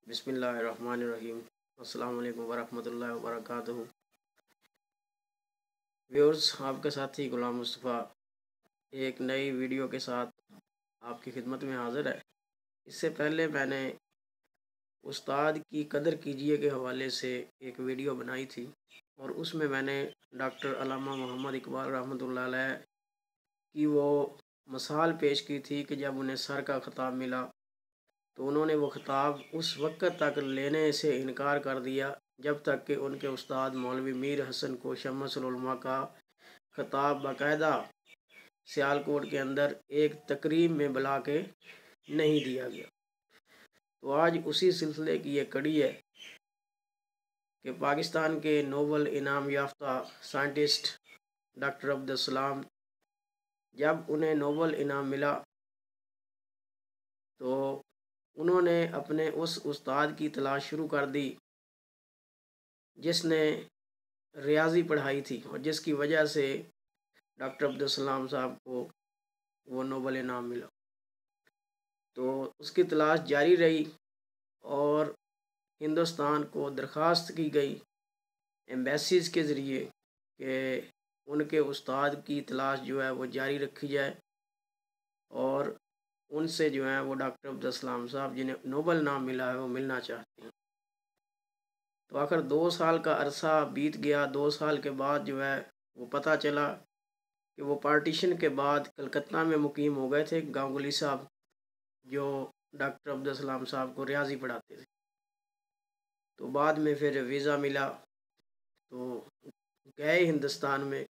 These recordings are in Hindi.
बिस्मिल्लाहिर्रहमानिर्रहीम। अस्सलाम वालेकुम वरहमतुल्लाहि वबरकातुहू। व्यूअर्स, आपके साथी गुलाम मुस्तफ़ा एक नई वीडियो के साथ आपकी खिदमत में हाज़िर है। इससे पहले मैंने उस्ताद की कदर कीजिए के हवाले से एक वीडियो बनाई थी और उसमें मैंने डॉक्टर अल्लामा मोहम्मद इकबाल रहमतुल्लाह अलैह की वो मिसाल पेश की थी कि जब उन्हें सर का खिताब मिला तो उन्होंने वो खिताब उस वक्त तक लेने से इनकार कर दिया जब तक कि उनके उस्ताद मौलवी मीर हसन को शम्सुल उलमा का खिताब बाकायदा सियालकोट के अंदर एक तकरीब में बुला के नहीं दिया गया। तो आज उसी सिलसिले की ये कड़ी है कि पाकिस्तान के नोबल इनाम याफ्ता साइंटिस्ट डॉक्टर अब्दुल सलाम, जब उन्हें नोबल इनाम मिला तो उन्होंने अपने उस उस्ताद की तलाश शुरू कर दी जिसने रियाजी पढ़ाई थी और जिसकी वजह से डॉक्टर अब्दुल सलाम साहब को वो नोबल इनाम मिला। तो उसकी तलाश जारी रही और हिंदुस्तान को दरख्वास्त की गई एम्बेसीज के ज़रिए कि उनके उस्ताद की तलाश जो है वो जारी रखी जाए और उनसे जो है वो डॉक्टर अब्दुल सलाम साहब जिन्हें नोबल इनाम मिला है वो मिलना चाहते हैं। तो आखिर 2 साल का अरसा बीत गया। 2 साल के बाद जो है वो पता चला कि वो पार्टीशन के बाद कलकत्ता में मुकीम हो गए थे गांगुली साहब, जो डॉक्टर अब्दुल सलाम साहब को रियाजी पढ़ाते थे। तो बाद में फिर वीज़ा मिला तो गए हिंदुस्तान में,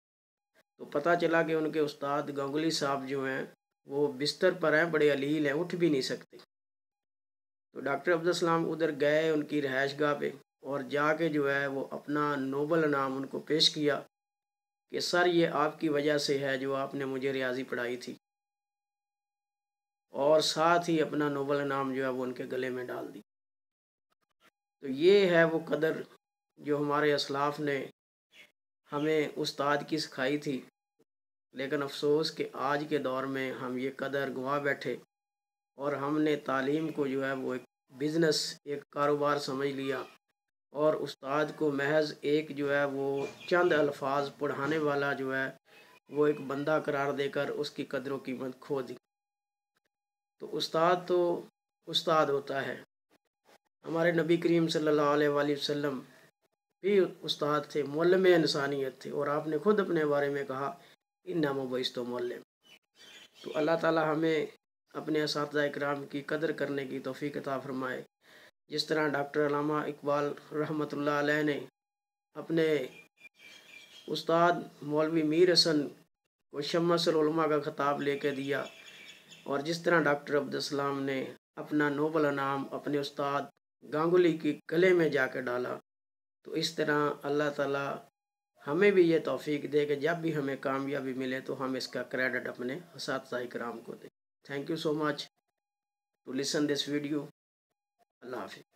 तो पता चला कि उनके उस्ताद गांगुली साहब जो हैं वो बिस्तर पर हैं, बड़े अलील हैं, उठ भी नहीं सकते। तो डॉक्टर अब्दुल सलाम उधर गए उनकी रहायश गाह पे और जाके जो है वो अपना नोबल इनाम उनको पेश किया कि सर ये आपकी वजह से है जो आपने मुझे रियाजी पढ़ाई थी, और साथ ही अपना नोबल इनाम जो है वो उनके गले में डाल दी। तो ये है वो कदर जो हमारे असलाफ ने हमें उस्ताद की सिखाई थी। लेकिन अफसोस कि आज के दौर में हम ये कदर गंवा बैठे और हमने तालीम को जो है वो एक बिज़नेस, एक कारोबार समझ लिया और उस्ताद को महज एक जो है वो चंद अल्फाज पढ़ाने वाला जो है वो एक बंदा करार देकर उसकी कदरों कीमत खो दी। तो उस्ताद होता है। हमारे नबी करीम सल्लल्लाहु अलैहि वसल्लम भी उस्ताद थे, मुअल्लिम इंसानियत थे, और आपने खुद अपने बारे में कहा इन्नमा बुइस्तु मुअल्लिम। तो अल्लाह ताला हमें अपने असातिज़ा इकराम की कदर करने की तौफीक अता फरमाए। जिस तरह डॉक्टर अल्लामा इकबाल रहमतुल्लाह अलैह ने अपने उस्ताद मौलवी मीर हसन को शम्सुल उलमा का खिताब लेके दिया और जिस तरह डॉक्टर अब्दुल सलाम ने अपना नोबल इनाम अपने उस्ताद गांगुली के गले में जाकर डाला, तो इस तरह अल्लाह ताला हमें भी ये तौफीक दे कि जब भी हमें कामयाबी मिले तो हम इसका क्रेडिट अपने असातिज़ा इकराम को दें। Thank you so much to listen this video. अल्लाह हाफ़िज़।